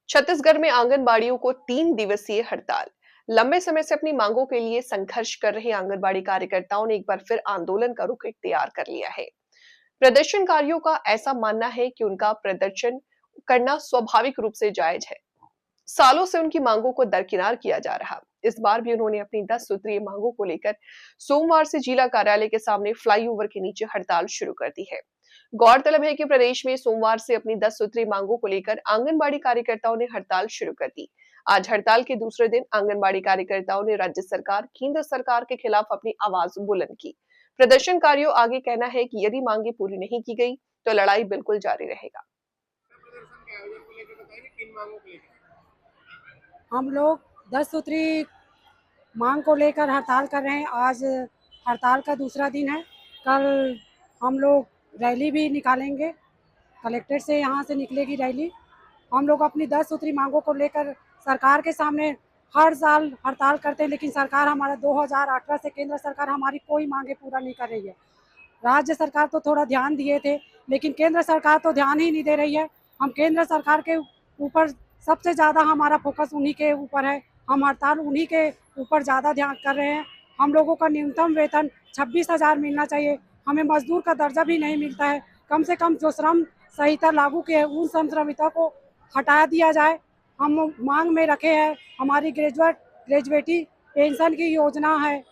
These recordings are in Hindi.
छत्तीसगढ़ में आंगनबाड़ियों को 3 दिवसीय हड़ताल। लंबे समय से अपनी मांगों के लिए संघर्ष कर रहे आंगनबाड़ी कार्यकर्ताओं ने एक बार फिर आंदोलन का रुख इख्तियार कर लिया है। प्रदर्शनकारियों का ऐसा मानना है कि उनका प्रदर्शन करना स्वाभाविक रूप से जायज है। सालों से उनकी मांगों को दरकिनार किया जा रहा। इस बार भी उन्होंने अपनी 10 सूत्रीय मांगों को लेकर सोमवार से जिला कार्यालय के सामने फ्लाईओवर के नीचे हड़ताल शुरू कर दी है। गौरतलब है कि प्रदेश में सोमवार से अपनी 10 सूत्रीय मांगों को लेकर आंगनबाड़ी कार्यकर्ताओं ने हड़ताल शुरू कर दी। आज हड़ताल के दूसरे दिन आंगनबाड़ी कार्यकर्ताओं ने राज्य सरकार, केंद्र सरकार के खिलाफ अपनी आवाज बुलंद की। प्रदर्शनकारियों आगे कहना है कि यदि मांगे पूरी नहीं की गई तो लड़ाई बिल्कुल जारी रहेगा। हम लोग 10 सूत्री मांग को लेकर हड़ताल कर रहे हैं। आज हड़ताल का दूसरा दिन है। कल हम लोग रैली भी निकालेंगे, कलेक्ट्रेट से यहाँ से निकलेगी रैली। हम लोग अपनी 10 सूत्री मांगों को लेकर सरकार के सामने हर साल हड़ताल करते हैं, लेकिन सरकार हमारा 2018 से केंद्र सरकार हमारी कोई मांगे पूरा नहीं कर रही है। राज्य सरकार तो थोड़ा ध्यान दिए थे, लेकिन केंद्र सरकार तो ध्यान ही नहीं दे रही है। हम केंद्र सरकार के ऊपर सबसे ज़्यादा हमारा फोकस उन्हीं के ऊपर है। हम हड़ताल उन्हीं के ऊपर ज़्यादा ध्यान कर रहे हैं। हम लोगों का न्यूनतम वेतन 26,000 मिलना चाहिए। हमें मजदूर का दर्जा भी नहीं मिलता है। कम से कम जो श्रम संहिता लागू की है उन श्रम संहिता को हटा दिया जाए। हम मांग में रखे हैं हमारी ग्रेजुएटी पेंशन की योजना है,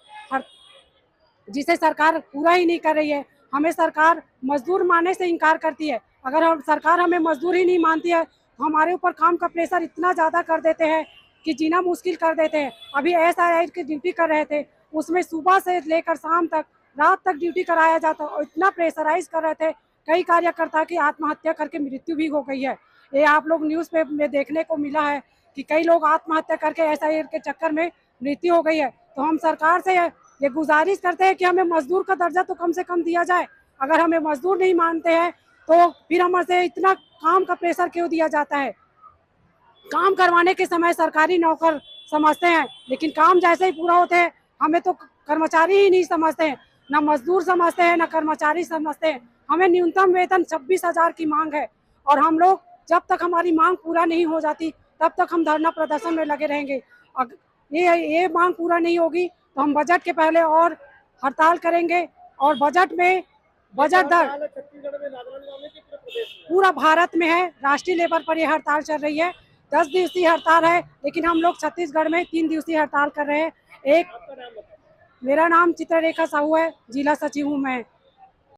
जिसे सरकार पूरा ही नहीं कर रही है। हमें सरकार मजदूर मानने से इनकार करती है। अगर हम सरकार हमें मजदूर ही नहीं मानती है तो हमारे ऊपर काम का प्रेशर इतना ज़्यादा कर देते हैं कि जीना मुश्किल कर देते हैं। अभी SIR की ड्यूटी कर रहे थे, उसमें सुबह से लेकर शाम तक, रात तक ड्यूटी कराया जाता और इतना प्रेशराइज कर रहे थे, कई कार्यकर्ता की आत्महत्या करके मृत्यु भी हो गई है। ये आप लोग न्यूज़ पे में देखने को मिला है कि कई लोग आत्महत्या करके SIR के चक्कर में मृत्यु हो गई है। तो हम सरकार से ये गुजारिश करते हैं कि हमें मजदूर का दर्जा तो कम से कम दिया जाए। अगर हमें मजदूर नहीं मानते हैं तो फिर हमसे इतना काम का प्रेशर क्यों दिया जाता है। काम करवाने के समय सरकारी नौकर समझते हैं, लेकिन काम जैसे ही पूरा होते हैं हमें तो कर्मचारी ही नहीं समझते हैं, ना मजदूर समझते हैं, ना कर्मचारी समझते हैं। हमें न्यूनतम वेतन 26,000 की मांग है और हम लोग जब तक हमारी मांग पूरा नहीं हो जाती तब तक हम धरना प्रदर्शन में लगे रहेंगे। ये मांग पूरा नहीं होगी तो हम बजट के पहले और हड़ताल करेंगे। और बजट में बजट दर पूरा भारत में है, राष्ट्रीय लेवल पर ये हड़ताल चल रही है। 10 दिवसीय हड़ताल है, लेकिन हम लोग छत्तीसगढ़ में 3 दिवसीय हड़ताल कर रहे हैं। एक मेरा नाम चित्ररेखा साहू है, जिला सचिव हूँ मैं।